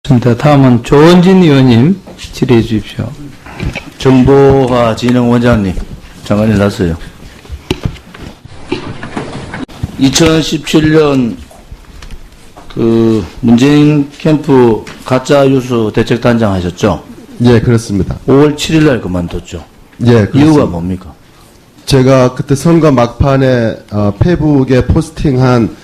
다음은 조원진 의원님 질의해 주십시오. 정보화진흥원장님, 잠깐 일어났어요. 2017년 문재인 캠프 가짜 뉴스 대책단장 하셨죠? 예, 그렇습니다. 5월 7일 날 그만뒀죠? 예, 그렇습니다. 이유가 뭡니까? 제가 그때 선거 막판에 페북에 포스팅한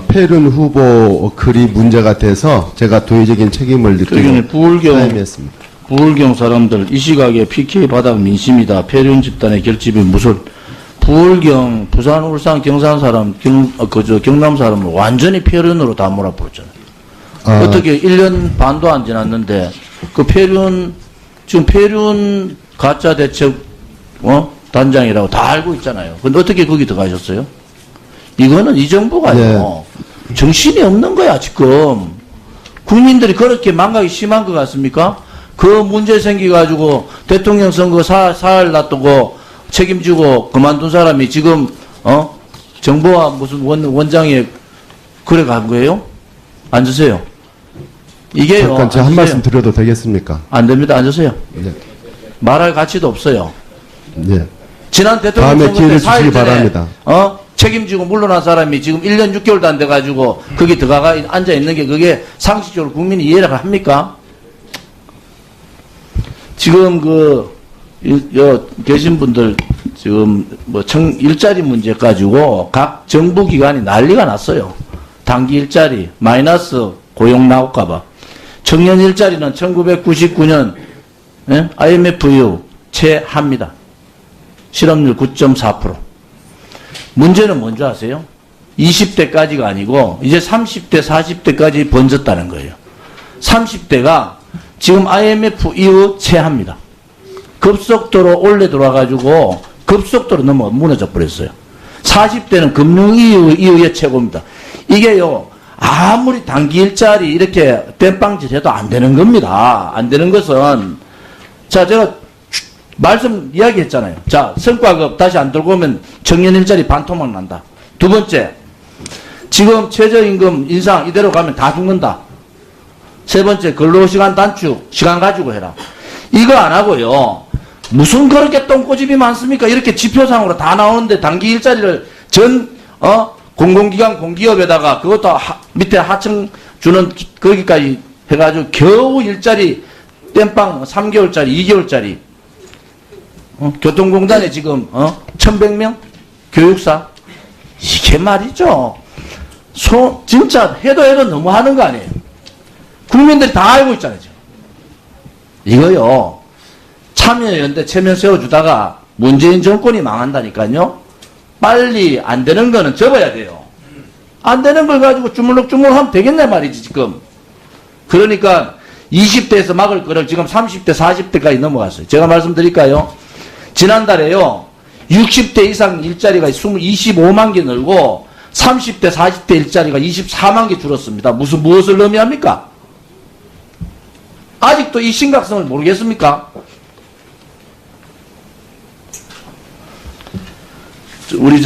패륜 후보 글이 문제가 돼서 제가 도의적인 책임을 느끼고 사임했습니다. 부울경 사람들 이 시각에 PK 바닥 민심이다. 패륜 집단의 결집이 무슨 부울경 부산 울산 경산 사람 경남 사람을 완전히 패륜으로 다 몰아버렸잖아요. 어떻게 1년 반도 안 지났는데 그 패륜 지금 패륜 가짜 대책 단장이라고 다 알고 있잖아요. 근데 어떻게 거기 들어가셨어요? 이거는 이 정부가요. 네. 정신이 없는 거야, 지금. 국민들이 그렇게 망각이 심한 것 같습니까? 그 문제 생겨가지고 대통령 선거 사흘 놔두고 책임지고 그만둔 사람이 지금, 정부와 무슨 원장에 그래 간 거예요? 앉으세요. 이게요. 잠깐 제가 한 말씀 드려도 되겠습니까? 안 됩니다. 앉으세요. 네. 말할 가치도 없어요. 네. 지난 대통령 다음에 선거 때 기회를 4일 주시기 전에, 바랍니다. 책임지고 물러난 사람이 지금 1년 6개월도 안 돼가지고 거기 들어가 앉아 있는 게 그게 상식적으로 국민이 이해를 합니까? 지금 계신 분들 지금 일자리 문제 가지고 각 정부기관이 난리가 났어요. 단기 일자리, 마이너스 고용 나올까봐. 청년 일자리는 1999년 IMF 이후 최하입니다. 실업률 9.4%. 문제는 뭔지 아세요? 20대까지가 아니고 이제 30대, 40대까지 번졌다는 거예요. 30대가 지금 IMF 이후 최하입니다. 급속도로 올려 들어와가지고 급속도로 무너져 버렸어요. 40대는 금융 이후의 최고입니다. 이게요, 아무리 단기 일자리 이렇게 땜빵질 해도 안 되는 겁니다. 안 되는 것은, 자, 제가 이야기했잖아요. 자, 성과급 다시 안 들고 오면 청년 일자리 반토막 난다. 두 번째, 지금 최저임금 인상 이대로 가면 다 죽는다. 세 번째, 근로시간 단축, 시간 가지고 해라. 이거 안 하고요. 무슨 그렇게 똥꼬집이 많습니까? 이렇게 지표상으로 다 나오는데 단기 일자리를 공공기관 공기업에다가 그것도 밑에 하청 주는 거기까지 해가지고 겨우 일자리 땜빵 3개월짜리, 2개월짜리. 교통공단에 지금 1100명? 교육사? 이게 말이죠. 진짜 해도 너무 하는 거 아니에요. 국민들이 다 알고 있잖아요. 지금. 이거요. 참여연대 체면 세워주다가 문재인 정권이 망한다니까요. 빨리 안 되는 거는 접어야 돼요. 안 되는 걸 가지고 주물럭주물럭 하면 되겠네 말이지 지금. 그러니까 20대에서 막을 거를 지금 30대 40대까지 넘어갔어요. 제가 말씀드릴까요? 지난달에요, 60대 이상 일자리가 25만 개 늘고 30대 40대 일자리가 24만 개 줄었습니다. 무엇을 의미합니까? 아직도 이 심각성을 모르겠습니까? 우리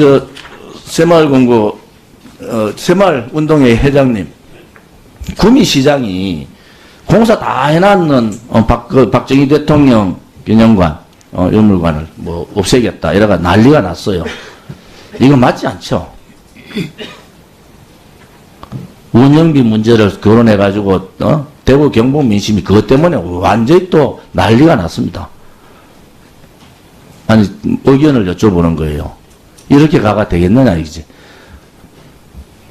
새마을공고 새마을운동회 회장님, 구미시장이 공사 다 해놨는 박정희 대통령 기념관 유물관을 없애겠다 이래가 난리가 났어요. 이거 맞지 않죠? 운영비 문제를 거론해가지고 대구 경북 민심이 그것 때문에 완전히 또 난리가 났습니다. 아니 의견을 여쭤보는 거예요. 이렇게 가가 되겠느냐 이지.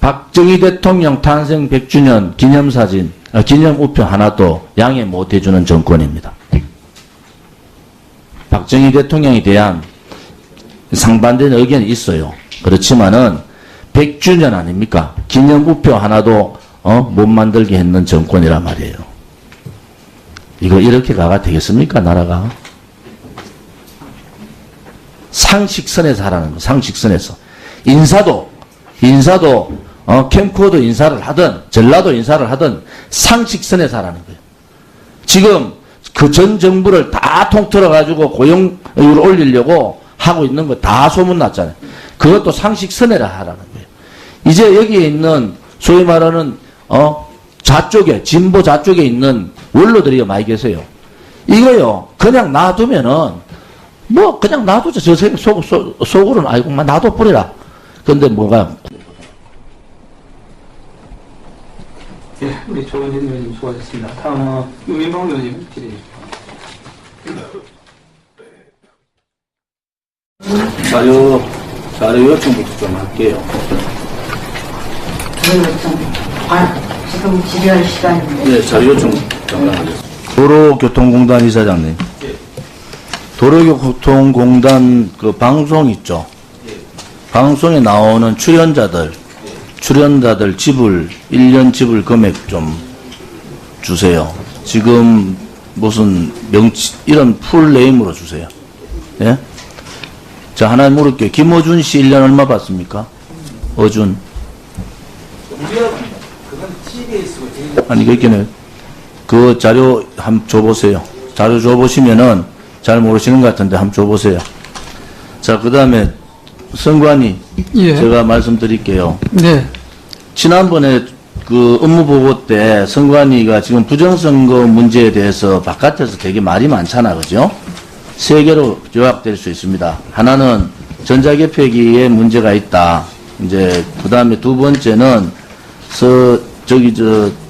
박정희 대통령 탄생 100주년 기념사진, 기념우표 하나도 양해 못 해주는 정권입니다. 박정희 대통령에 대한 상반된 의견이 있어요. 그렇지만은 100주년 아닙니까? 기념우표 하나도 못 만들게 했는 정권이란 말이에요. 이거 이렇게 가가 되겠습니까? 나라가? 상식선에서 하라는 거. 상식선에서. 인사도 캠코더 인사를 하든 전라도 인사를 하든 상식선에서 하라는 거예요. 지금 그 전 정부를 다 통틀어 가지고 고용률을 올리려고 하고 있는 거 다 소문났잖아요. 그것도 상식선에라 하라는 거예요. 이제 여기에 있는 소위 말하는 좌쪽에, 진보 좌쪽에 있는 원로들이 많이 계세요. 이거요, 그냥 놔두면은, 뭐, 그냥 놔두자. 저 속으로는, 아이고, 놔둬 버리라. 근데 뭐가, 예, 우리 조원진 의원님 수고하셨습니다. 다음은 유민봉 의원님 질의해 주십시오. 자료 요청부터 좀 할게요. 지금 질의할 시간인데. 네, 자료 요청 잠깐 하겠습니다. 도로교통공단 이사장님. 도로교통공단 그 방송 있죠? 방송에 나오는 출연자들 지불, 1년 지불 금액 좀 주세요. 지금 무슨 이런 풀네임으로 주세요. 예? 자, 하나 물을게요. 김어준 씨 1년 얼마 받습니까? 어준. 아니, 그렇게는 그 자료 한번 줘보세요. 자료 줘보시면은 잘 모르시는 것 같은데 한번 줘보세요. 자, 그 다음에 선관위. 예. 제가 말씀드릴게요. 네. 지난번에 그 업무보고 때 선관위가 지금 부정선거 문제에 대해서 바깥에서 되게 말이 많잖아. 그죠? 세 개로 요약될 수 있습니다. 하나는 전자개표기에 문제가 있다. 이제, 그 다음에 두 번째는,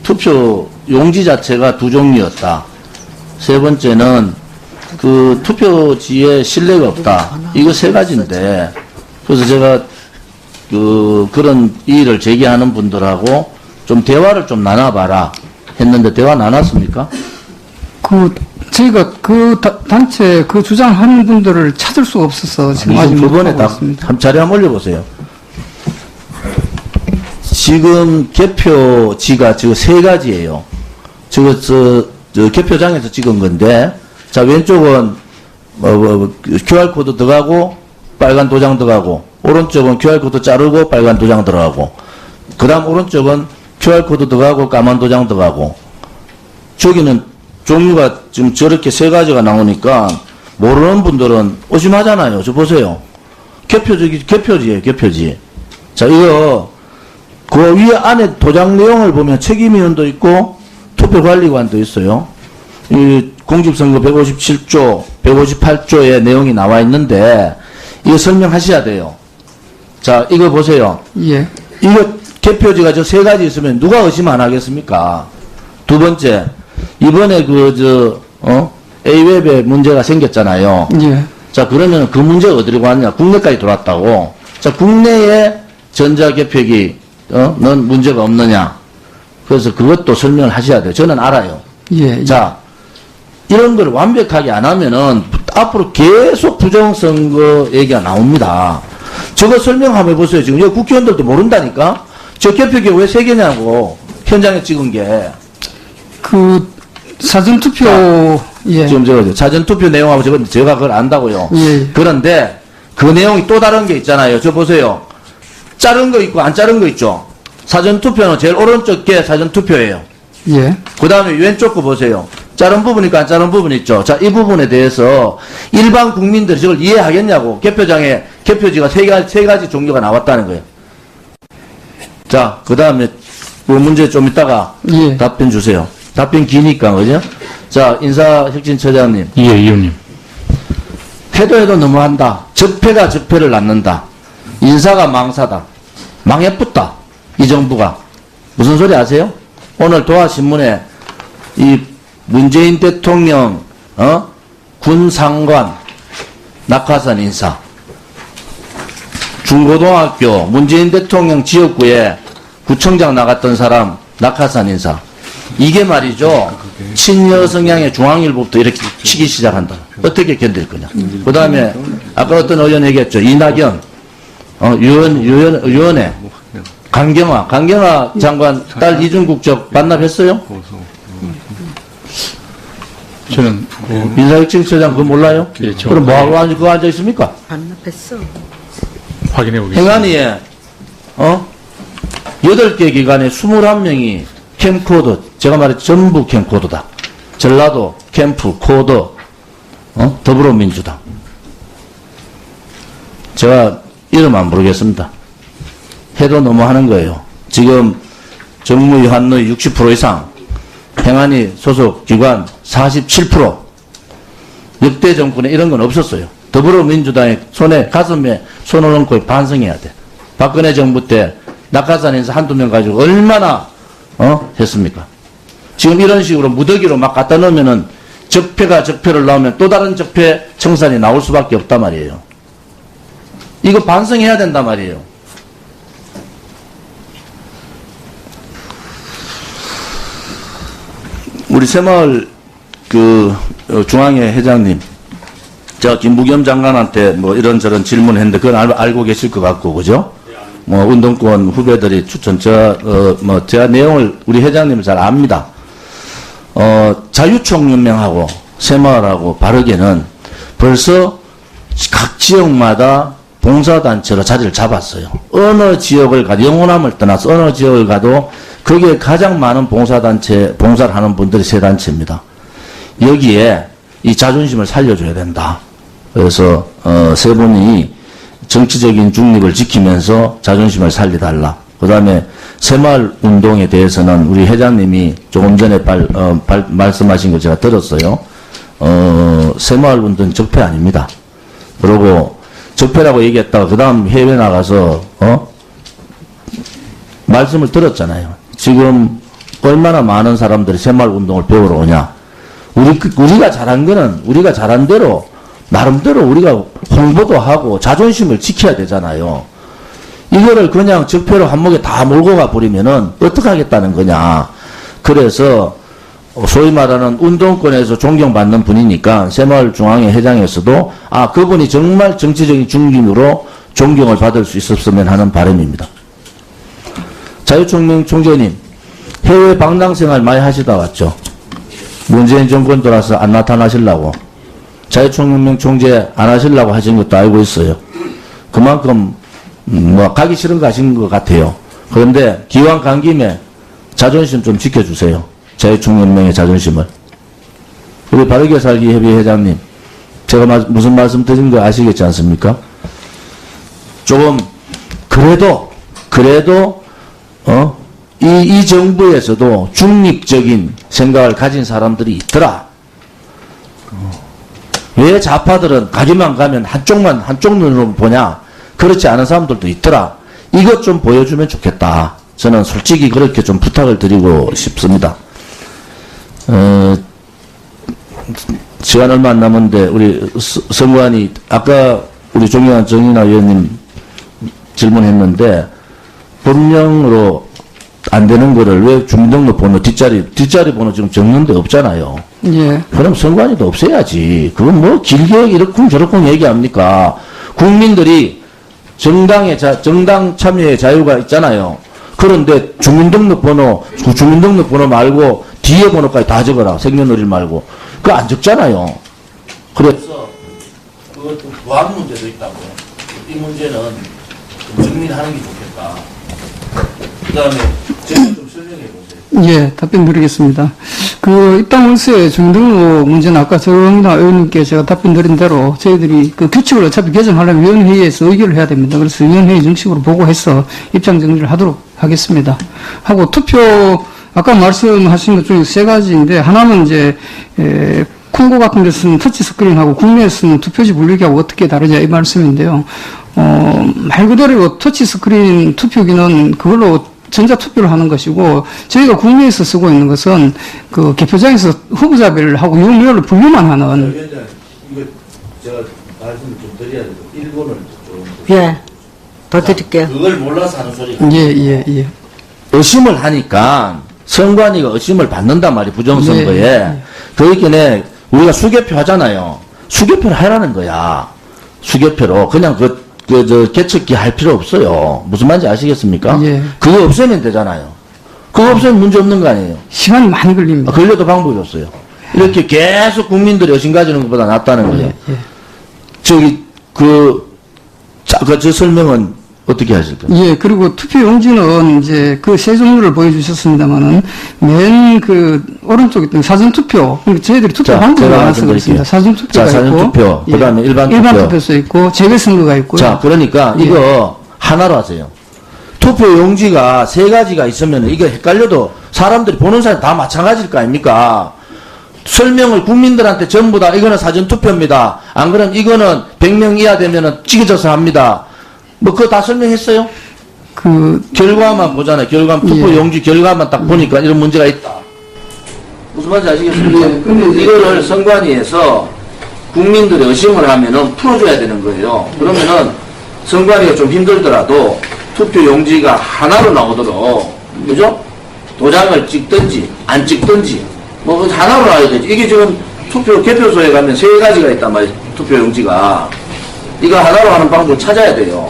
투표 용지 자체가 두 종류였다. 세 번째는, 그 투표지에 신뢰가 없다. 이거 세 가지인데, 그래서 제가 그런 이의를 제기하는 분들하고 좀 대화를 좀 나눠봐라 했는데 대화 나눴습니까? 저희가 단체 주장하는 분들을 찾을 수가 없어서 지금 아직 두 번에 못하고 다 있습니다. 자료 한번 올려보세요. 지금 개표지가 지금 세 가지예요. 저 개표장에서 찍은 건데, 자, 왼쪽은 QR코드 들어가고 빨간 도장 들어가고, 오른쪽은 QR코드 자르고 빨간 도장 들어가고, 그 다음 오른쪽은 QR코드 들어가고 까만 도장 들어가고, 저기는 종류가 지금 저렇게 세 가지가 나오니까 모르는 분들은 의심하잖아요. 저 보세요. 개표지예요, 개표지. 자, 이거 그 위에 안에 도장 내용을 보면 책임위원도 있고 투표관리관도 있어요. 이 공직선거 157조, 158조의 내용이 나와 있는데 이거 설명하셔야 돼요. 자, 이거 보세요. 예. 이거 개표지가 저 세 가지 있으면 누가 의심 안 하겠습니까? 두 번째, 이번에 A웹에 문제가 생겼잖아요. 예. 자, 그러면 그 문제가 어디로 갔냐? 국내까지 들어왔다고. 자, 국내에 전자개표기, 넌 문제가 없느냐? 그래서 그것도 설명을 하셔야 돼요. 저는 알아요. 예. 자, 이런 걸 완벽하게 안 하면은 앞으로 계속 부정선거 얘기가 나옵니다. 저거 설명 한번 해보세요. 지금 여기 국회의원들도 모른다니까? 저 개표기 왜 세 개냐고. 현장에 찍은 게. 사전투표, 예. 지금 사전투표 내용하고 제가 그걸 안다고요. 예. 그런데 그 내용이 또 다른 게 있잖아요. 저 보세요. 자른 거 있고 안 자른 거 있죠. 사전투표는 제일 오른쪽 게 사전투표예요. 예. 그 다음에 왼쪽 거 보세요. 자른 부분 있고 안 자른 부분 있죠. 자, 이 부분에 대해서 일반 국민들이 저걸 이해하겠냐고. 개표장에 개표지가 세 가지 종류가 나왔다는 거예요. 자, 그 다음에 그 문제 좀 이따가 예. 답변 주세요. 답변 기니까, 그죠? 자, 인사혁신처장님. 예, 의원님. 해도 너무한다. 적폐가 적폐를 낳는다. 인사가 망사다. 망해붙다. 이 정부가. 무슨 소리 아세요? 오늘 도하신문에 이 문재인 대통령, 군상관, 낙하산 인사. 중고등학교, 문재인 대통령 지역구에 구청장 나갔던 사람, 낙하산 인사. 이게 말이죠. 친여 성향의 중앙일보부터 이렇게 치기 시작한다. 어떻게 견딜 거냐. 그 다음에, 아까 어떤 의원 얘기했죠. 이낙연, 유연회, 강경화 장관 딸 이중국적 반납했어요? 저는 인사혁신처장 그거 몰라요? 예, 저- 그럼 뭐하고 그거 앉아 있습니까? 반납했어. 확인해 보겠습니다. 행안위에 8개 기관에 21명이 캠코더, 제가 말했 전부 캠코더다. 전라도, 캠프, 코더, 더불어민주당. 제가 이름 안 부르겠습니다. 해도 너무 하는 거예요. 지금 정무위 환노위 60% 이상, 행안위 소속 기관 47%. 역대 정권에 이런 건 없었어요. 더불어민주당의 가슴에 손을 얹고 반성해야 돼. 박근혜 정부 때 낙하산에서 한두 명 가지고 얼마나 했습니까? 지금 이런 식으로 무더기로 막 갖다 넣으면은 적폐가 적폐를 나오면 또 다른 적폐 청산이 나올 수밖에 없단 말이에요. 이거 반성해야 된단 말이에요. 우리 새마을 중앙회 회장님, 제가 김부겸 장관한테 뭐 이런저런 질문했는데 그건 알고 계실 것 같고, 그죠? 뭐 운동권 후배들이 제가 내용을 우리 회장님은 잘 압니다. 자유총연맹하고 새마을하고 바르게는 벌써 각 지역마다 봉사단체로 자리를 잡았어요. 어느 지역을 가도, 영호남을 떠나서 어느 지역을 가도 거기에 가장 많은 봉사를 하는 분들이 세 단체입니다. 여기에 이 자존심을 살려줘야 된다. 그래서 세 분이 정치적인 중립을 지키면서 자존심을 살려달라. 그 다음에 새마을 운동에 대해서는 우리 회장님이 조금 전에 말씀하신 거 제가 들었어요. 새마을 운동 적폐 아닙니다. 그러고 적폐라고 얘기했다가 그 다음 해외 나가서 말씀을 들었잖아요. 지금 얼마나 많은 사람들이 새마을 운동을 배우러 오냐. 우리가 잘한 거는 우리가 잘한 대로 나름대로 우리가 홍보도 하고 자존심을 지켜야 되잖아요. 이거를 그냥 적폐로 한목에 다 몰고 가 버리면은 어떡하겠다는 거냐. 그래서 소위 말하는 운동권에서 존경받는 분이니까 새마을 중앙회 회장에서도 그분이 정말 정치적인 중진으로 존경을 받을 수 있었으면 하는 바람입니다. 자유총명 총재님, 해외 방랑생활 많이 하시다 왔죠? 문재인 정권 들어와서 안 나타나시려고. 자유총명 총재 안 하시려고 하신 것도 알고 있어요. 그만큼 가기 싫은 거 하신 것 같아요. 그런데 기왕 간 김에 자존심 좀 지켜주세요. 자유총연맹의 자존심을. 우리 바르게 살기 협의 회장님, 제가 무슨 말씀 드린 거 아시겠지 않습니까? 조금 그래도 이 정부에서도 중립적인 생각을 가진 사람들이 있더라. 왜 좌파들은 가기만 가면 한쪽 눈으로 보냐? 그렇지 않은 사람들도 있더라. 이것 좀 보여주면 좋겠다. 저는 솔직히 그렇게 좀 부탁을 드리고 싶습니다. 시간 얼마 안 남았는데 우리 선관위 아까 우리 정인아 의원님 질문했는데 본명으로 안 되는 거를 왜 주민등록번호 뒷자리 번호 지금 적는 데 없잖아요. 예. 그럼 선관위도 없애야지. 그건 뭐 길게 이렇쿵 저렇쿵 얘기합니까? 국민들이 정당 참여의 자유가 있잖아요. 그런데 주민등록번호 말고 뒤에 번호까지 다 적어라. 생년월일 말고. 그거 안 적잖아요. 그래서 그것도 보안 문제도 있다고. 이 문제는 좀 정리하는 게 좋겠다. 그 다음에 제가 좀 설명해 보세요. 예, 답변 드리겠습니다. 입당 월세 주민등록 문제는 아까 정인아 의원님께 제가 답변 드린 대로 저희들이 규칙을 어차피 개정하려면 위원회의에서 의결을 해야 됩니다. 그래서 위원회의 정식으로 보고해서 입장 정리를 하도록 하겠습니다. 하고 투표, 아까 말씀하신 것 중에 세 가지인데, 하나는 이제, 콩고 같은 데 쓰는 터치 스크린하고 국내에 쓰는 투표지 분류기하고 어떻게 다르냐 이 말씀인데요. 말 그대로 터치 스크린 투표기는 그걸로 전자투표를 하는 것이고, 저희가 국내에서 쓰고 있는 것은 개표장에서 후보자별을 하고 유무열을 분류만 하는. 이거 제가 말씀을 좀 드려야 돼요. 일본을 좀. 예, 더 드릴게요. 그걸 몰라서 하는 소리가. 예. 의심을 하니까 선관위가 의심을 받는단 말이에요. 부정선거에. 예. 그러니까 우리가 수개표 하잖아요. 수개표를 하라는 거야. 수개표로. 그냥 개척기 할 필요 없어요. 무슨 말인지 아시겠습니까? 예. 그거 없애면 되잖아요. 그거 없애면 문제 없는 거 아니에요. 시간이 많이 걸립니다. 걸려도 방법이 없어요. 이렇게 계속 국민들이 의심 가지는 것보다 낫다는 거예요. 예. 저 설명은 어떻게 하실까요? 예, 그리고 투표 용지는 이제 세 종류를 보여주셨습니다만은 맨 오른쪽에 있던 사전투표, 저희들이 투표 방법이 많아서 그렇습니다. 사전투표가 있고, 사전투표, 그 다음에 일반 투표. 투표소 있고, 재배선거가 있고요. 자, 그러니까 이거 하나로 하세요. 투표 용지가 3가지가 있으면 이게 헷갈려도 사람들이 보는 사람 다 마찬가지일 거 아닙니까? 설명을 국민들한테 전부 다 이거는 사전투표입니다. 안 그러면 이거는 100명 이하 되면은 찍어져서 합니다. 뭐 그거 다 설명했어요? 결과만 보잖아요. 투표 용지 결과만 딱 보니까 이런 문제가 있다. 무슨 말인지 아시겠습니까? 근데 이거를 선관위에서 국민들이 의심을 하면은 풀어줘야 되는 거예요. 그러면은 선관위가 좀 힘들더라도 투표 용지가 하나로 나오도록, 그죠? 도장을 찍든지 안 찍든지 뭐 하나로 나와야 되지. 이게 지금 투표 개표소에 가면 3가지가 있단 말이에요. 투표 용지가. 이거 하나로 하는 방법을 찾아야 돼요.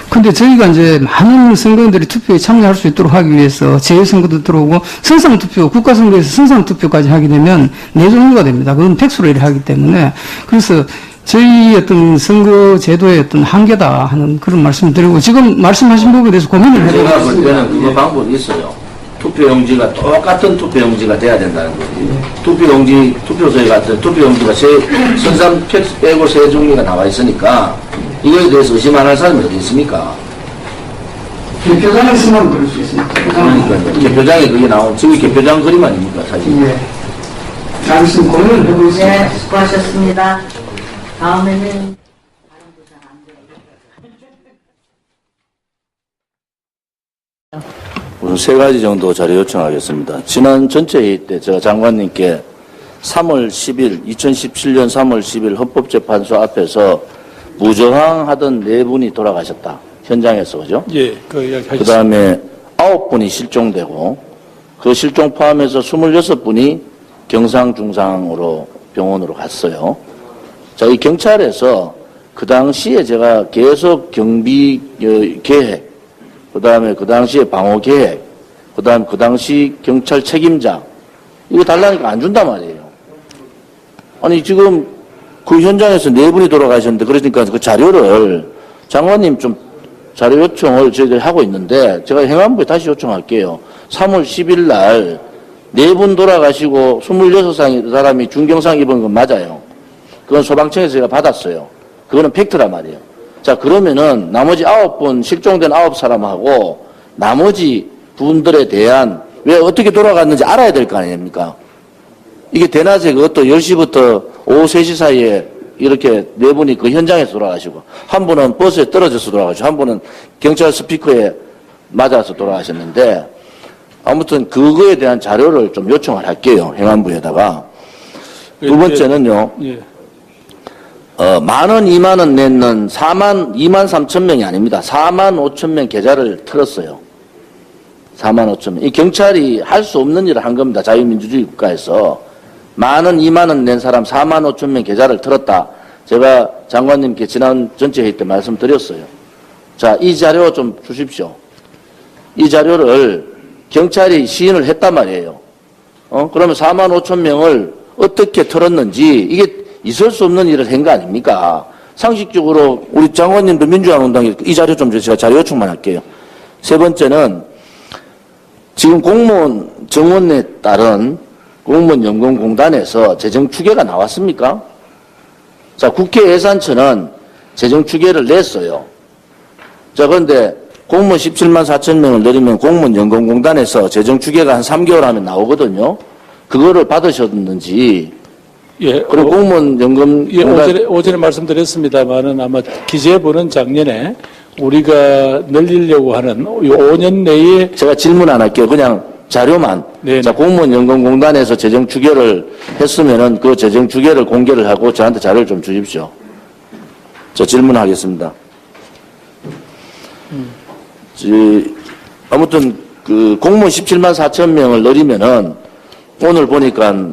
근데 저희가 이제 많은 선거인들이 투표에 참여할 수 있도록 하기 위해서 재외선거도 들어오고 선상투표, 국가선거에서 선상투표까지 하게 되면 4종류가 됩니다. 그건 팩수로 하기 때문에. 그래서 저희 어떤 선거 제도의 어떤 한계다 하는 그런 말씀을 드리고 지금 말씀하신 부분에 대해서 고민을 해보고 제가 볼 있습니다. 때는 그거 방법이 있어요. 투표용지가 똑같은 투표용지가 돼야 된다는 거예요. 투표용지, 투표소에 같은 투표용지가 선상 빼고 3종류가 나와 있으니까 이거에 대해서 의심 안 할 사람이 어디 있습니까? 개표장에 쓰면 그럴 수 있습니다. 그러니까요. 개표장에 그게 나온, 지금 개표장 그림 아닙니까, 사실. 예. 알겠습니다. 고민을 해보겠습니다. 네, 수고하셨습니다. 다음에는 우선 3가지 정도 자료 요청하겠습니다. 지난 전체 회의 때 제가 장관님께 3월 10일, 2017년 3월 10일 헌법재판소 앞에서 무저항하던 4분이 돌아가셨다. 현장에서, 그죠? 예, 그 이야기 그 하셨습니다. 다음에 9분이 실종되고, 그 실종 포함해서 26분이 경상, 중상으로 병원으로 갔어요. 자, 이 경찰에서 그 당시에 제가 계속 경비 계획, 그 다음에 그 당시에 방어 계획, 그 다음 그 당시 경찰 책임자, 이거 달라니까 안 준단 말이에요. 아니, 지금 그 현장에서 4분이 돌아가셨는데, 그러니까 그 자료를 장관님 좀 자료 요청을 저희들이 하고 있는데, 제가 행안부에 다시 요청할게요. 3월 10일 날 4분 돌아가시고 26사람이 중경상 입은 건 맞아요. 그건 소방청에서 제가 받았어요. 그거는 팩트란 말이에요. 자, 그러면은 나머지 9분 실종된 9사람하고 나머지 분들에 대한 왜 어떻게 돌아갔는지 알아야 될 거 아닙니까? 이게 대낮에 그것도 10시부터 오후 3시 사이에 이렇게 4분이 그 현장에서 돌아가시고, 한 분은 버스에 떨어져서 돌아가시고, 한 분은 경찰 스피커에 맞아서 돌아가셨는데, 아무튼 그거에 대한 자료를 좀 요청을 할게요. 행안부에다가. 두 번째는요. 예. 10,000원, 20,000원 냈는 2만 3천 명이 아닙니다. 4만 5천 명 계좌를 틀었어요. 4만 5천 명. 이 경찰이 할 수 없는 일을 한 겁니다. 자유민주주의 국가에서. 10,000원, 20,000원 낸 사람 4만 5천 명 계좌를 틀었다. 제가 장관님께 지난 전체 회의 때 말씀드렸어요. 자, 이 자료 좀 주십시오. 이 자료를 경찰이 시인을 했단 말이에요. 그러면 4만 5천 명을 어떻게 틀었는지, 이게 있을 수 없는 일을 한 거 아닙니까? 상식적으로 우리 장관님도 민주화운동에 이 자료 좀 제가 자료 요청만 할게요. 세 번째는 지금 공무원 정원에 따른 공무원 연금공단에서 재정 추계가 나왔습니까? 자, 국회 예산처는 재정 추계를 냈어요. 자, 그런데 공무원 17만 4천 명을 내리면 공무원 연금공단에서 재정 추계가 한 3개월 하면 나오거든요. 그거를 받으셨는지. 예, 그리고 공무원 연금 예, 오전에 말씀드렸습니다만은 아마 기재부는 작년에 우리가 늘리려고 하는 5년 내에 제가 질문 안 할게요. 그냥 자료만. 네. 자, 공무원 연금공단에서 재정 추계를 했으면은 그 재정 추계를 공개를 하고 저한테 자료를 좀 주십시오. 저 질문하겠습니다. 아무튼 그 공무원 17만 4천 명을 늘리면은 오늘 보니까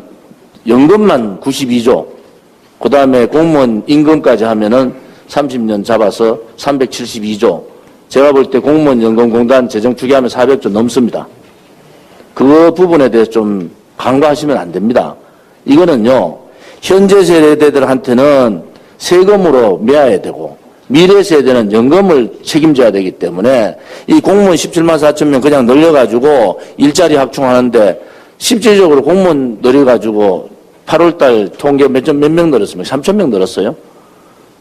연금만 92조, 그 다음에 공무원 임금까지 하면은 30년 잡아서 372조. 제가 볼 때 공무원 연금공단 재정 추계하면 400조 넘습니다. 그 부분에 대해서 좀 간과하시면 안 됩니다. 이거는요, 현재 세대들한테는 세금으로 메아야 되고, 미래 세대는 연금을 책임져야 되기 때문에 이 공무원 17만 4천 명 그냥 늘려가지고 일자리 확충하는데 실질적으로 공무원 늘려가지고 8월달 통계 몇 명 늘었습니까? 3천 명 늘었어요.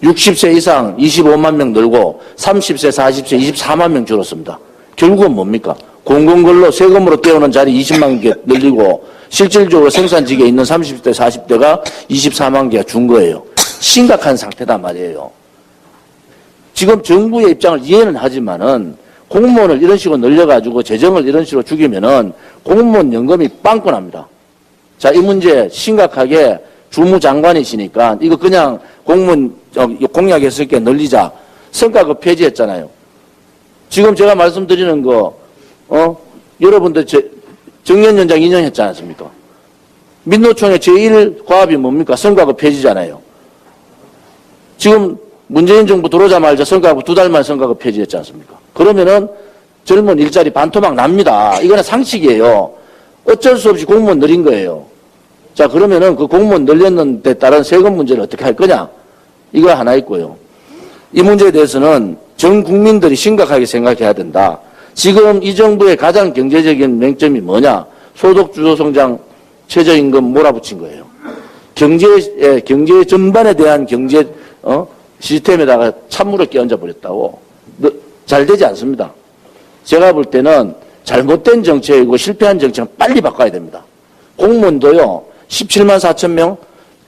60세 이상 25만 명 늘고 30세, 40세 24만 명 줄었습니다. 결국은 뭡니까? 공공근로 세금으로 떼오는 자리 20만 개 늘리고 실질적으로 생산직에 있는 30대, 40대가 24만 개가 준 거예요. 심각한 상태단 말이에요. 지금 정부의 입장을 이해는 하지만은 공무원을 이런 식으로 늘려가지고 재정을 이런 식으로 죽이면은 공무원 연금이 빵꾸납니다. 자, 이 문제 심각하게 주무장관이시니까 이거 그냥 공무원 공약했을 게 늘리자. 성과급 폐지했잖아요. 지금 제가 말씀드리는 거, 여러분들 정년연장 2년 했지 않습니까? 민노총의 제1 과업이 뭡니까? 성과급 폐지잖아요. 지금 문재인 정부 들어오자마자 성과급 2달 만에 성과급 폐지했지 않습니까? 그러면은 젊은 일자리 반토막 납니다. 이거는 상식이에요. 어쩔 수 없이 공무원 늘린 거예요. 자, 그러면은 그 공무원 늘렸는 데 따른 세금 문제를 어떻게 할 거냐? 이거 하나 있고요. 이 문제에 대해서는 전 국민들이 심각하게 생각해야 된다. 지금 이 정부의 가장 경제적인 맹점이 뭐냐? 소득주도 성장, 최저임금 몰아붙인 거예요. 경제 전반에 대한 경제, 시스템에다가 찬물을 끼얹어 버렸다고. 잘 되지 않습니다. 제가 볼 때는 잘못된 정책이고 실패한 정책은 빨리 바꿔야 됩니다. 공무원도요, 17만 4천 명?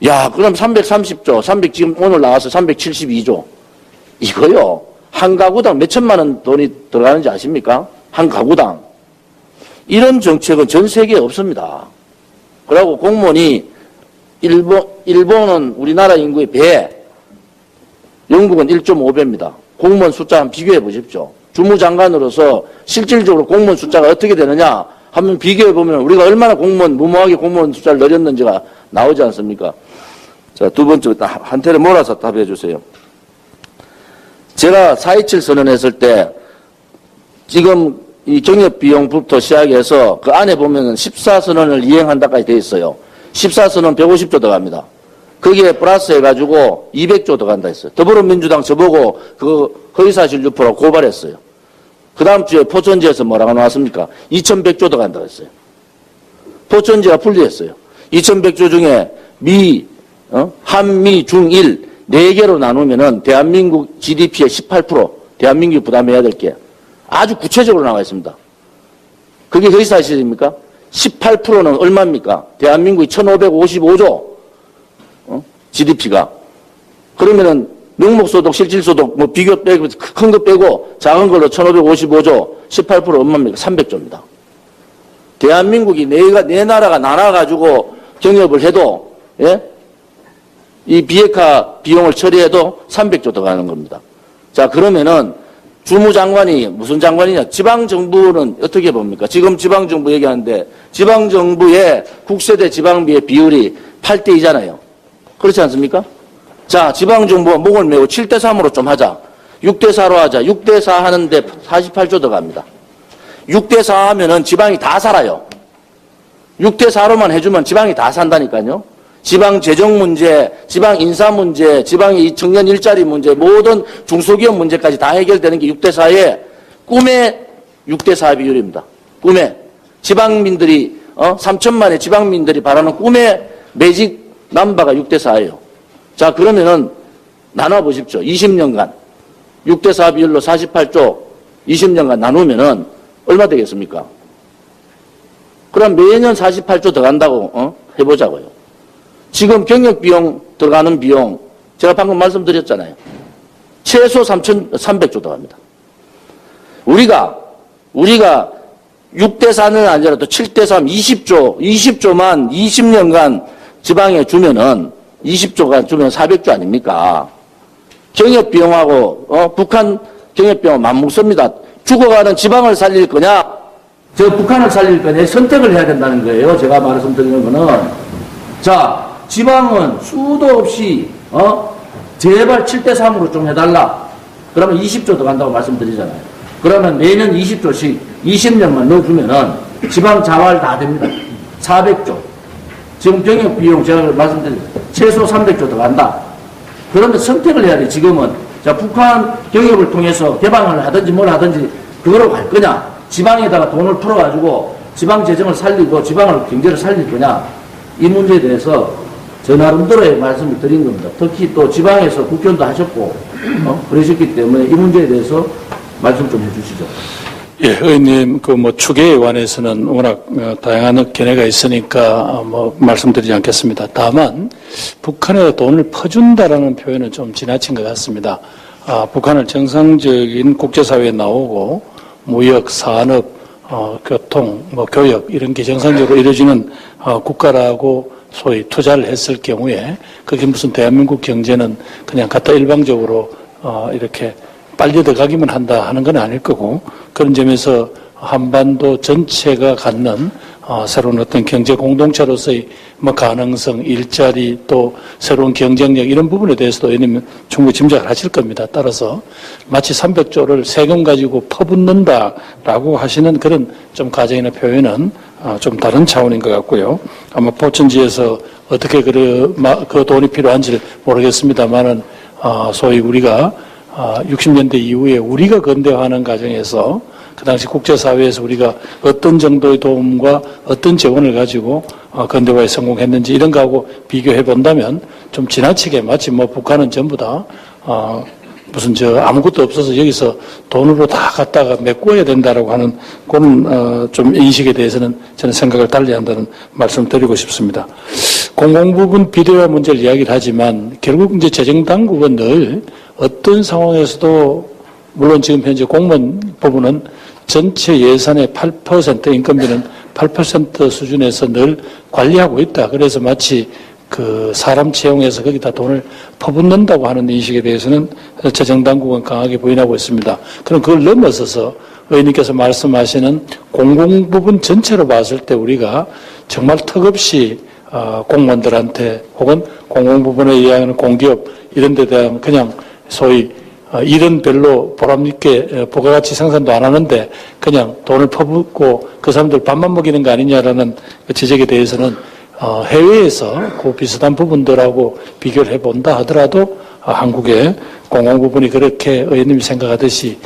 야, 그럼 330조, 지금 오늘 나와서 372조. 이거요, 한 가구당 몇 천만 원 돈이 들어가는지 아십니까? 한 가구당. 이런 정책은 전 세계에 없습니다. 그리고 공무원이 일본은 우리나라 인구의 배, 영국은 1.5배입니다. 공무원 숫자 한번 비교해 보십시오. 주무장관으로서 실질적으로 공무원 숫자가 어떻게 되느냐 한번 비교해 보면 우리가 얼마나 무모하게 공무원 숫자를 늘렸는지가 나오지 않습니까? 자, 두 번째, 한테를 몰아서 답해 주세요. 제가 4.27 선언했을 때 지금 이 경협비용부터 시작해서 그 안에 보면은 14선언을 이행한다까지 돼 있어요. 14선언 150조 들어갑니다. 거기에 플러스 해가지고 200조 들어간다 했어요. 더불어민주당 저보고 그 허위사실 유포라고 고발했어요. 그 다음 주에 포천지에서 뭐라고 나왔습니까? 2100조 들어간다고 했어요. 포천지가 분리했어요. 2100조 중에 한미, 중일 4개로 나누면은 대한민국 GDP의 18% 대한민국이 부담해야 될 게 아주 구체적으로 나와 있습니다. 그게 허위사실입니까? 18%는 얼마입니까? 대한민국이 1555조 GDP가. 그러면은 명목소득, 실질소득 뭐 비교 빼고 큰 거 빼고 작은 걸로 1555조 18% 얼마입니까? 300조입니다. 대한민국이 네 나라가 나눠가지고 경협을 해도 예? 이 비핵화 비용을 처리해도 300조 들어가는 겁니다. 자, 그러면은 주무장관이 무슨 장관이냐? 지방정부는 어떻게 봅니까? 지금 지방정부 얘기하는데 지방정부의 국세대 지방비의 비율이 8대2잖아요. 그렇지 않습니까? 자, 지방정부가 목을 메고 7대3으로 좀 하자. 6대4로 하자. 6대4 하는데 48조 들어갑니다. 6대4 하면은 지방이 다 살아요. 6대4로만 해주면 지방이 다 산다니까요. 지방 재정 문제, 지방 인사 문제, 지방의 청년 일자리 문제, 모든 중소기업 문제까지 다 해결되는 게 6대4의 꿈의 6대4 비율입니다. 꿈의. 지방민들이, 3천만의 지방민들이 바라는 꿈의 매직 넘버가 6대4예요. 자, 그러면은 나눠보십시오. 20년간. 6대4 비율로 48조 20년간 나누면은 얼마 되겠습니까? 그럼 매년 48조 더 간다고, 해보자고요. 지금 경력비용 들어가는 비용, 제가 방금 말씀드렸잖아요. 최소 3,300조 들어갑니다. 우리가 6대4는 아니라도 7대3, 20조만 20년간 지방에 주면은 20조가 주면 400조 아닙니까? 경협비용하고, 북한 경협비용은 맞먹습니다. 죽어가는 지방을 살릴 거냐, 저 북한을 살릴 거냐, 선택을 해야 된다는 거예요. 제가 말씀드리는 거는. 자, 지방은 수도 없이, 제발 7대3으로 좀 해달라. 그러면 20조 더 간다고 말씀드리잖아요. 그러면 매년 20조씩 20년만 넣어주면은 지방 자활 다 됩니다. 400조. 지금 병역비용 제가 말씀드린 최소 300조 더 간다. 그러면 선택을 해야 돼, 지금은. 자, 북한 경협을 통해서 개방을 하든지 뭘 하든지 그거로 갈 거냐. 지방에다가 돈을 풀어가지고 지방 재정을 살리고 지방을 경제를 살릴 거냐. 이 문제에 대해서 저 나름대로의 말씀을 드린 겁니다. 특히 또 지방에서 국견도 하셨고, 그러셨기 때문에 이 문제에 대해서 말씀 좀 해주시죠. 예, 의원님, 추계에 관해서는 워낙 다양한 견해가 있으니까 말씀드리지 않겠습니다. 다만, 북한에 돈을 퍼준다라는 표현은 좀 지나친 것 같습니다. 북한을 정상적인 국제사회에 나오고, 무역, 산업, 교통, 교역, 이런 게 정상적으로 이루어지는 국가라고 소위 투자를 했을 경우에, 그게 무슨 대한민국 경제는 그냥 갖다 일방적으로 이렇게 빨리 들어가기만 한다 하는 건 아닐 거고, 그런 점에서 한반도 전체가 갖는 새로운 어떤 경제 공동체로서의 가능성, 일자리, 또 새로운 경쟁력 이런 부분에 대해서도 의원님은 충분히 짐작을 하실 겁니다. 따라서 마치 300조를 세금 가지고 퍼붓는다라고 하시는 그런 좀 가정이나 표현은 좀 다른 차원인 것 같고요. 아마 포천지에서 어떻게 그 돈이 필요한지 모르겠습니다만은 소위 우리가 60년대 이후에 우리가 근대화하는 과정에서 그 당시 국제사회에서 우리가 어떤 정도의 도움과 어떤 재원을 가지고 근대화에 성공했는지 이런 거하고 비교해 본다면 좀 지나치게 마치 북한은 전부 다 무슨 아무것도 없어서 여기서 돈으로 다 갖다가 메꿔야 된다라고 하는 그런 좀 인식에 대해서는 저는 생각을 달리 한다는 말씀을 드리고 싶습니다. 공공부문 비대화 문제를 이야기를 하지만 결국 이제 재정당국은 늘 어떤 상황에서도 물론 지금 현재 공무원 부분은 전체 예산의 8% 인건비는 8% 수준에서 늘 관리하고 있다. 그래서 마치 그 사람 채용해서 거기다 돈을 퍼붓는다고 하는 인식에 대해서는 재정당국은 강하게 부인하고 있습니다. 그럼 그걸 넘어서서 의원님께서 말씀하시는 공공부문 전체로 봤을 때 우리가 정말 턱없이 공무원들한테 혹은 공공부문에 의하는 공기업 이런 데 대한 그냥 소위 일은 별로 보람있게 부가가치 생산도 안 하는데 그냥 돈을 퍼붓고 그 사람들 밥만 먹이는 거 아니냐라는 지적에 대해서는 해외에서 그 비슷한 부분들하고 비교를 해본다 하더라도 한국의 공공부문이 그렇게 의원님이 생각하듯이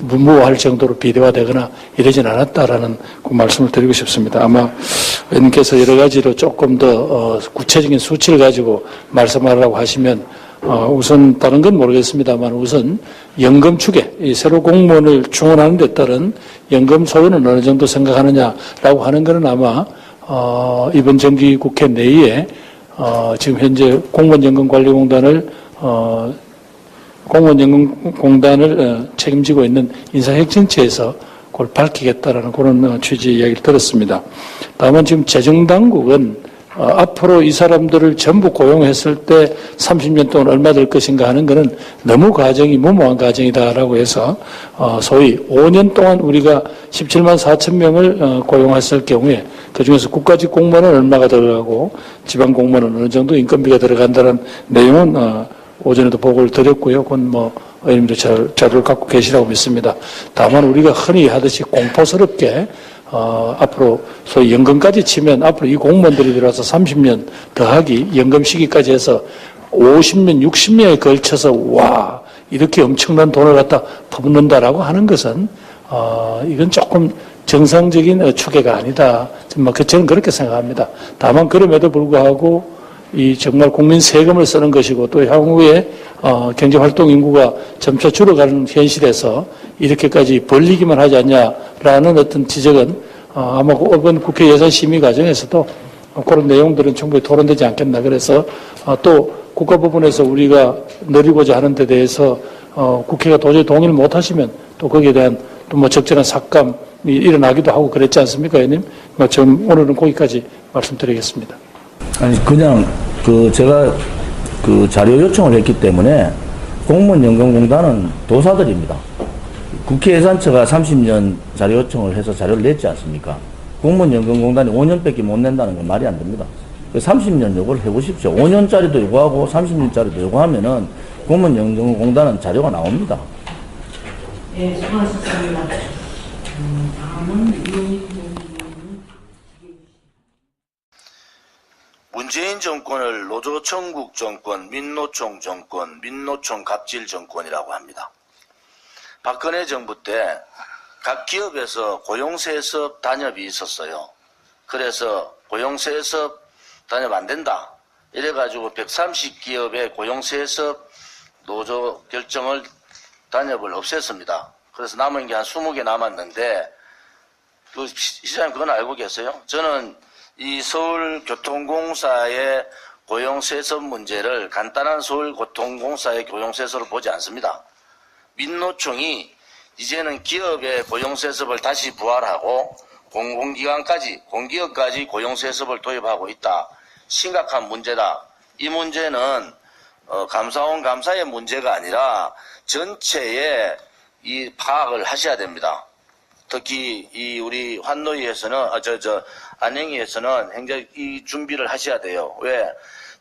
무모할 정도로 비대화되거나 이러진 않았다라는 그 말씀을 드리고 싶습니다. 아마 의원님께서 여러 가지로 조금 더 구체적인 수치를 가지고 말씀하라고 하시면 우선 다른 건 모르겠습니다만 우선 연금 추계, 이 새로 공무원을 충원하는 데 따른 연금 소요는 어느 정도 생각하느냐라고 하는 것은 아마 이번 정기국회 내에 지금 현재 공무원연금관리공단을 책임지고 있는 인사혁신처에서 그걸 밝히겠다라는 그런 취지의 이야기를 들었습니다. 다만 지금 재정당국은 앞으로 이 사람들을 전부 고용했을 때 30년 동안 얼마 될 것인가 하는 것은 너무 과정이 무모한 과정이다라고 해서 소위 5년 동안 우리가 17만 4천 명을 고용했을 경우에 그중에서 국가직 공무원은 얼마가 들어가고 지방 공무원은 어느 정도 인건비가 들어간다는 내용은 오전에도 보고를 드렸고요. 그건 의원님도 자료를 갖고 계시라고 믿습니다. 다만 우리가 흔히 하듯이 공포스럽게 앞으로 소위 연금까지 치면 앞으로 이 공무원들이 들어와서 30년 더하기 연금 시기까지 해서 50년, 60년에 걸쳐서 와 이렇게 엄청난 돈을 갖다 퍼붓는다라고 하는 것은 이건 조금 정상적인 추계가 아니다. 저는 그렇게 생각합니다. 다만 그럼에도 불구하고 이 정말 국민 세금을 쓰는 것이고 또 향후에 경제활동 인구가 점차 줄어가는 현실에서 이렇게까지 벌리기만 하지 않냐라는 어떤 지적은 아마 이번 국회 예산심의 과정에서도 그런 내용들은 충분히 토론되지 않겠나. 그래서 또 국가 부분에서 우리가 늘리고자 하는 데 대해서 국회가 도저히 동의를 못하시면 또 거기에 대한 또 적절한 삭감이 일어나기도 하고 그랬지 않습니까, 의원님? 좀 오늘은 거기까지 말씀드리겠습니다. 아니 그냥 제가 자료 요청을 했기 때문에 공무원연금공단은 도사들입니다. 국회 예산처가 30년 자료 요청을 해서 자료를 냈지 않습니까? 공무원연금공단이 5년밖에 못 낸다는 건 말이 안 됩니다. 30년 요구를 해보십시오. 5년짜리도 요구하고 30년짜리도 요구하면은 공무원연금공단은 자료가 나옵니다. 예, 수고하셨습니다. 다음은 문재인 정권을 노조천국 정권, 민노총 정권, 민노총 갑질 정권이라고 합니다. 박근혜 정부 때 각 기업에서 고용세습 단협이 있었어요. 그래서 고용세습 단협 안 된다. 이래가지고 130기업의 고용세습 노조 결정을 단협을 없앴습니다. 그래서 남은 게 한 20개 남았는데, 그 시장님 그건 알고 계세요? 저는 이 서울교통공사의 고용세습 문제를 간단한 서울교통공사의 고용세습으로 보지 않습니다. 민노총이 이제는 기업의 고용세습을 다시 부활하고 공공기관까지, 공기업까지 고용세습을 도입하고 있다. 심각한 문제다. 이 문제는 감사원 감사의 문제가 아니라 전체의 이 파악을 하셔야 됩니다. 특히 이 우리 환노위에서는 안행위에서는 굉장히 이 준비를 하셔야 돼요. 왜?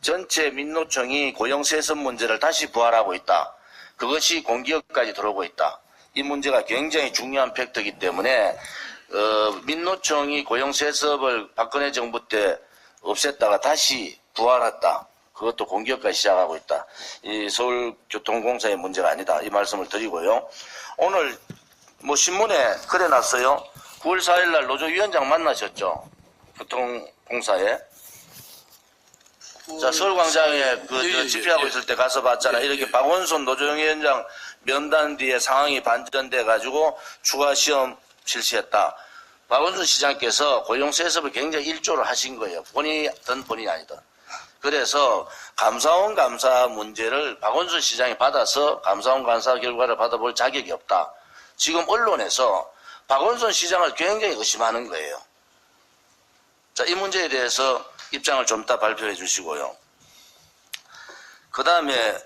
전체 민노총이 고용세습 문제를 다시 부활하고 있다. 그것이 공기업까지 들어오고 있다. 이 문제가 굉장히 중요한 팩트이기 때문에 민노총이 고용세습을 박근혜 정부 때 없앴다가 다시 부활했다. 그것도 공기업까지 시작하고 있다. 이 서울교통공사의 문제가 아니다. 이 말씀을 드리고요. 오늘 뭐 신문에 그래 놨어요. 9월 4일 날 노조위원장 만나셨죠? 교통공사에. 자, 서울광장에 집회하고 있을 때 가서 봤잖아. 이렇게 박원순 노조위원장 면담 뒤에 상황이 반전돼 가지고 추가 시험 실시했다. 박원순 시장께서 고용세습을 굉장히 일조를 하신 거예요. 본인이든 본인이 아니든. 그래서 감사원 감사 문제를 박원순 시장이 받아서 감사원 감사 결과를 받아볼 자격이 없다. 지금 언론에서 박원순 시장을 굉장히 의심하는 거예요. 자, 이 문제에 대해서 입장을 좀 이따 발표해 주시고요. 그 다음에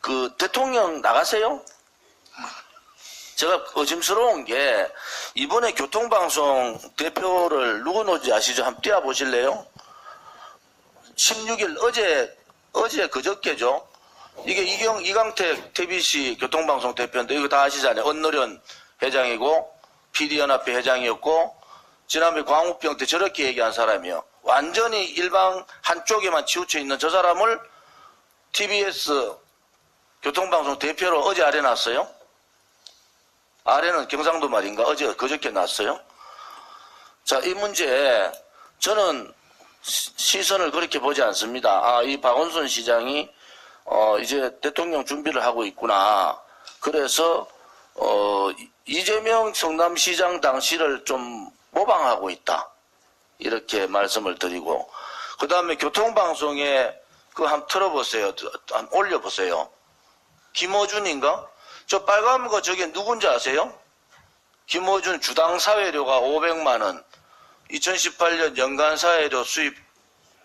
그 대통령 나가세요? 제가 의심스러운 게 이번에 교통방송 대표를 누구 놓지 아시죠? 한번 띄워보실래요? 16일 어제 그저께죠. 이게 이강택 TBC 교통방송 대표인데 이거 다 아시잖아요. 언노련 회장이고 PD연합회 회장이었고 지난번에 광우병 때 저렇게 얘기한 사람이요. 완전히 일방 한쪽에만 치우쳐 있는 저 사람을 TBS 교통방송 대표로 어제 아래 놨어요. 아래는 경상도 말인가? 그저께 놨어요. 자, 이 문제 저는 시선을 그렇게 보지 않습니다. 아, 이 박원순 시장이 이제 대통령 준비를 하고 있구나. 그래서 이재명 성남시장 당시를 좀 모방하고 있다. 이렇게 말씀을 드리고 그 다음에 교통방송에 그거 한번 틀어보세요. 한번 올려보세요. 김어준인가? 저 빨간 거 저게 누군지 아세요? 김어준 주당 사회료가 500만 원. 2018년 연간 사회료 수입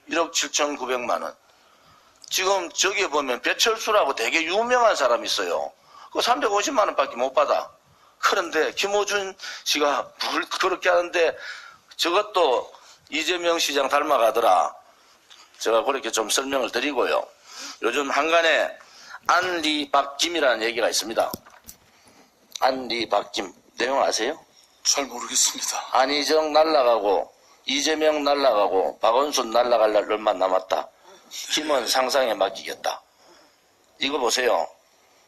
1억 7,900만 원. 지금 저기에 보면 배철수라고 되게 유명한 사람이 있어요. 그거 350만 원밖에 못 받아. 그런데 김어준 씨가 뭘 그렇게 하는데 저것도 이재명 시장 닮아가더라. 제가 그렇게 좀 설명을 드리고요. 요즘 한간에 안리박김이라는 얘기가 있습니다. 안리박김 내용 아세요? 잘 모르겠습니다. 안희정 날라가고 이재명 날라가고 박원순 날라갈 날 얼마 남았다. 힘은 상상에 맡기겠다. 이거 보세요.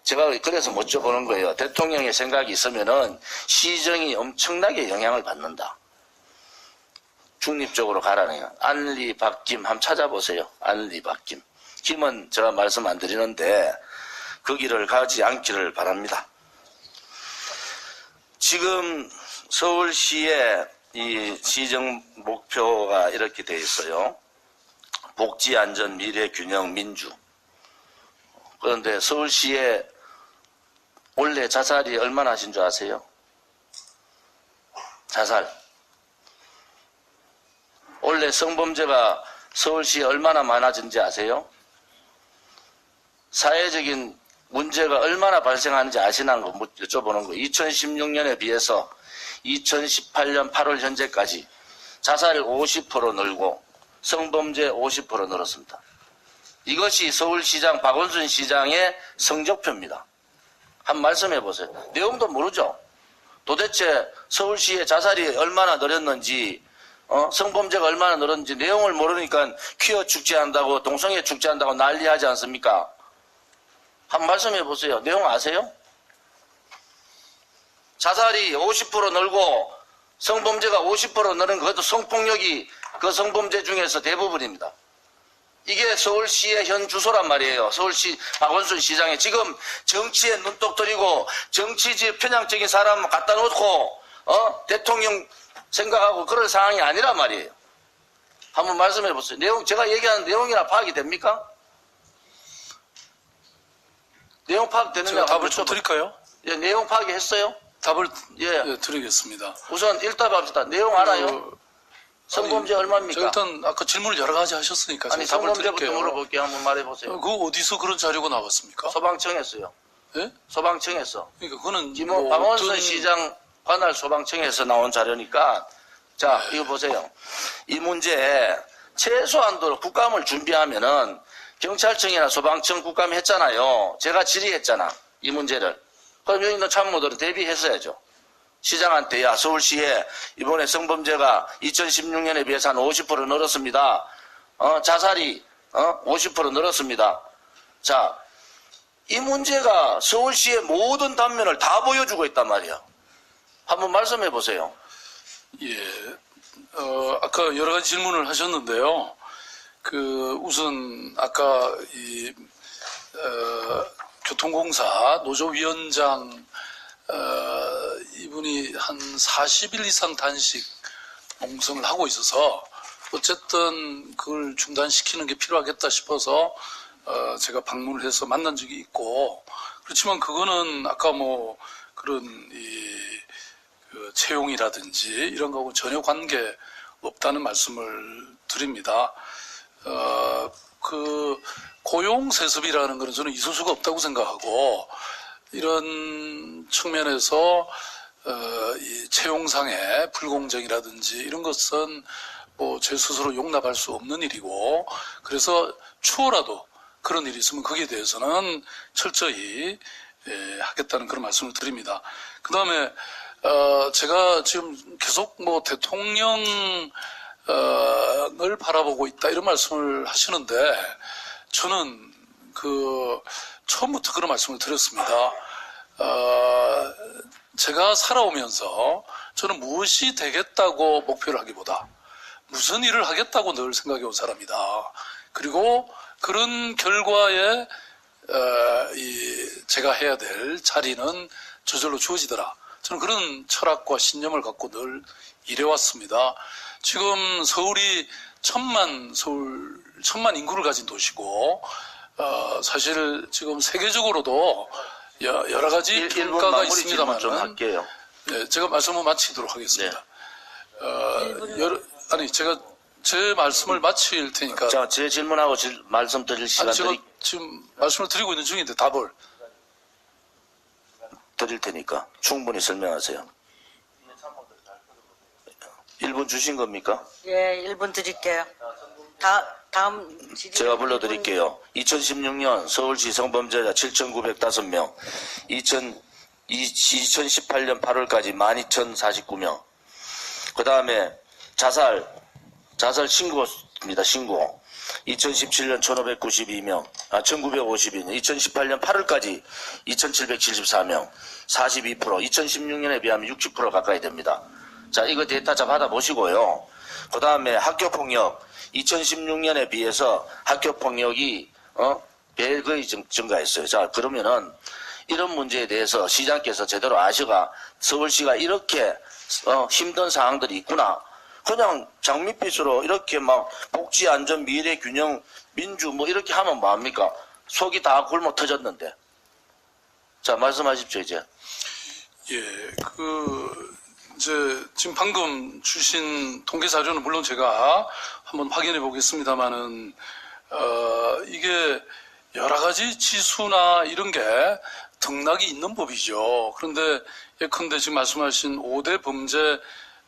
제가 그래서 못 줘보는 거예요. 대통령의 생각이 있으면은 시정이 엄청나게 영향을 받는다. 중립적으로 가라네요. 안리박김 한번 찾아보세요. 안리박김. 김은 제가 말씀 안 드리는데 그 길을 가지 않기를 바랍니다. 지금 서울시의 이 시정 목표가 이렇게 돼 있어요. 복지, 안전, 미래, 균형, 민주. 그런데 서울시에 원래 자살이 얼마나 하신 줄 아세요? 자살. 원래 성범죄가 서울시에 얼마나 많아진지 아세요? 사회적인 문제가 얼마나 발생하는지 아시나 거 여쭤보는 거예요. 2016년에 비해서 2018년 8월 현재까지 자살 50% 늘고 성범죄 50% 늘었습니다. 이것이 서울시장 박원순 시장의 성적표입니다. 한 말씀해 보세요. 내용도 모르죠. 도대체 서울시의 자살이 얼마나 늘었는지 성범죄가 얼마나 늘었는지 내용을 모르니까 퀴어 축제한다고 동성애 축제한다고 난리하지 않습니까? 한 말씀해 보세요. 내용 아세요? 자살이 50% 늘고 성범죄가 50% 늘은 그것도 성폭력이 그 성범죄 중에서 대부분입니다. 이게 서울시의 현 주소란 말이에요. 서울시 박원순 시장이 지금 정치에 눈독 들이고 정치지 편향적인 사람 갖다 놓고 대통령 생각하고 그럴 상황이 아니란 말이에요. 한번 말씀해 보세요. 내용 제가 얘기하는 내용이나 파악이 됩니까? 내용 파악되느냐? 제가 답을 좀 드릴까요? 예, 내용 파악이 했어요? 답을 예. 드리겠습니다. 우선 일답합시다. 내용 알아요? 성범죄 얼마입니까? 제가 일단 아까 질문을 여러 가지 하셨으니까 아니 제가 답을 성범죄부터 드릴게요. 물어볼게요. 한번 말해보세요. 그 어디서 그런 자료가 나왔습니까? 소방청에서요. 예? 소방청에서. 그러니까 그거는 김호 뭐 박원순 어떤- 시장 관할 소방청에서 나온 자료니까 자 이거 보세요. 이 문제에 최소한도로 국감을 준비하면은 경찰청이나 소방청 국감 했잖아요. 제가 질의했잖아 이 문제를. 그럼 여기 있는 참모들은 대비했어야죠. 시장한테 야 서울시에 이번에 성범죄가 2016년에 비해서 한 50% 늘었습니다. 자살이 50% 늘었습니다. 자, 이 문제가 서울시의 모든 단면을 다 보여주고 있단 말이야. 한번 말씀해 보세요. 예. 아까 여러 가지 질문을 하셨는데요. 우선 아까 교통공사 노조위원장 이분이 한 40일 이상 단식 농성을 하고 있어서 어쨌든 그걸 중단시키는 게 필요하겠다 싶어서 제가 방문을 해서 만난 적이 있고, 그렇지만 그거는 아까 뭐 그런 채용이라든지 이런 거하고 전혀 관계 없다는 말씀을 드립니다. 고용 세습이라는 것은 저는 있을 수가 없다고 생각하고, 이런 측면에서 이 채용상의 불공정이라든지 이런 것은 뭐 제 스스로 용납할 수 없는 일이고, 그래서 추후라도 그런 일이 있으면 거기에 대해서는 철저히 하겠다는 그런 말씀을 드립니다. 그 다음에 제가 지금 계속 뭐 대통령을 바라보고 있다 이런 말씀을 하시는데, 저는 처음부터 그런 말씀을 드렸습니다. 제가 살아오면서 저는 무엇이 되겠다고 목표를 하기보다 무슨 일을 하겠다고 늘 생각해 온 사람이다. 그리고 그런 결과에 제가 해야 될 자리는 저절로 주어지더라. 저는 그런 철학과 신념을 갖고 늘 일해왔습니다. 지금 서울이 천만 인구를 가진 도시고, 사실 지금 세계적으로도 여러 가지 평가가 있습니다만, 좀 할게요. 네, 제가 말씀을 마치도록 하겠습니다. 네. 제가 제 말씀을 마칠 테니까. 자, 제 질문하고 말씀 드릴 시간 제가 지금 말씀을 드리고 있는 중인데 답을 드릴 테니까 충분히 설명하세요. 1분 주신 겁니까? 예, 1분 드릴게요. 다음 질의. 제가 불러드릴게요. 2016년 서울시 성범죄자 7,905명, 2018년 8월까지 12,049명. 그 다음에 자살 신고입니다. 신고. 2017년 1,952명, 2018년 8월까지 2,774명, 42%, 2016년에 비하면 60% 가까이 됩니다. 자, 이거 데이터 좀 받아보시고요. 그 다음에 학교폭력, 2016년에 비해서 학교폭력이, 배거의 증가했어요. 자, 그러면은, 이런 문제에 대해서 시장께서 제대로 아셔가 서울시가 이렇게, 힘든 상황들이 있구나. 그냥 장밋빛으로 이렇게 막 복지, 안전, 미래, 균형, 민주 뭐 이렇게 하면 뭐합니까? 속이 다 굶어 터졌는데. 자, 말씀하십시오, 이제. 예, 지금 방금 주신 통계 자료는 물론 제가 한번 확인해 보겠습니다만은, 이게 여러 가지 지수나 이런 게 등락이 있는 법이죠. 그런데 예컨대 지금 말씀하신 5대 범죄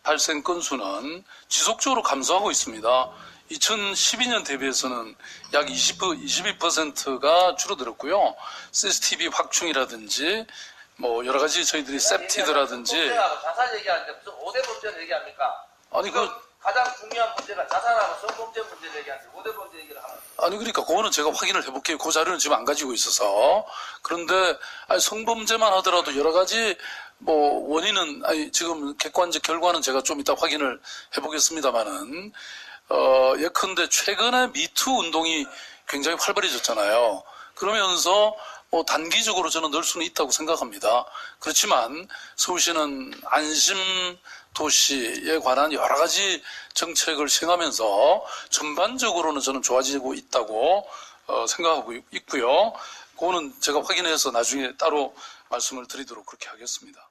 발생 건수는 지속적으로 감소하고 있습니다. 2012년 대비해서는 약 22%가 줄어들었고요. CCTV 확충이라든지 뭐 여러 가지 저희들이 셉티드라든지 자살 얘기하는데 무슨 5대 범죄를 얘기합니까? 아니 가장 중요한 문제가 자살하고 성범죄 문제를 얘기하는데 5대 범죄 얘기를 하면 그러니까 그거는 제가 확인을 해볼게요. 그 자료는 지금 안 가지고 있어서. 그런데 성범죄만 하더라도 여러 가지 원인은 지금 객관적 결과는 제가 좀 이따 확인을 해보겠습니다만은 예컨대 최근에 미투 운동이 굉장히 활발해졌잖아요. 그러면서 뭐 단기적으로 저는 넣을 수는 있다고 생각합니다. 그렇지만 서울시는 안심 도시에 관한 여러 가지 정책을 시행하면서 전반적으로는 저는 좋아지고 있다고 생각하고 있고요. 그거는 제가 확인해서 나중에 따로 말씀을 드리도록 그렇게 하겠습니다.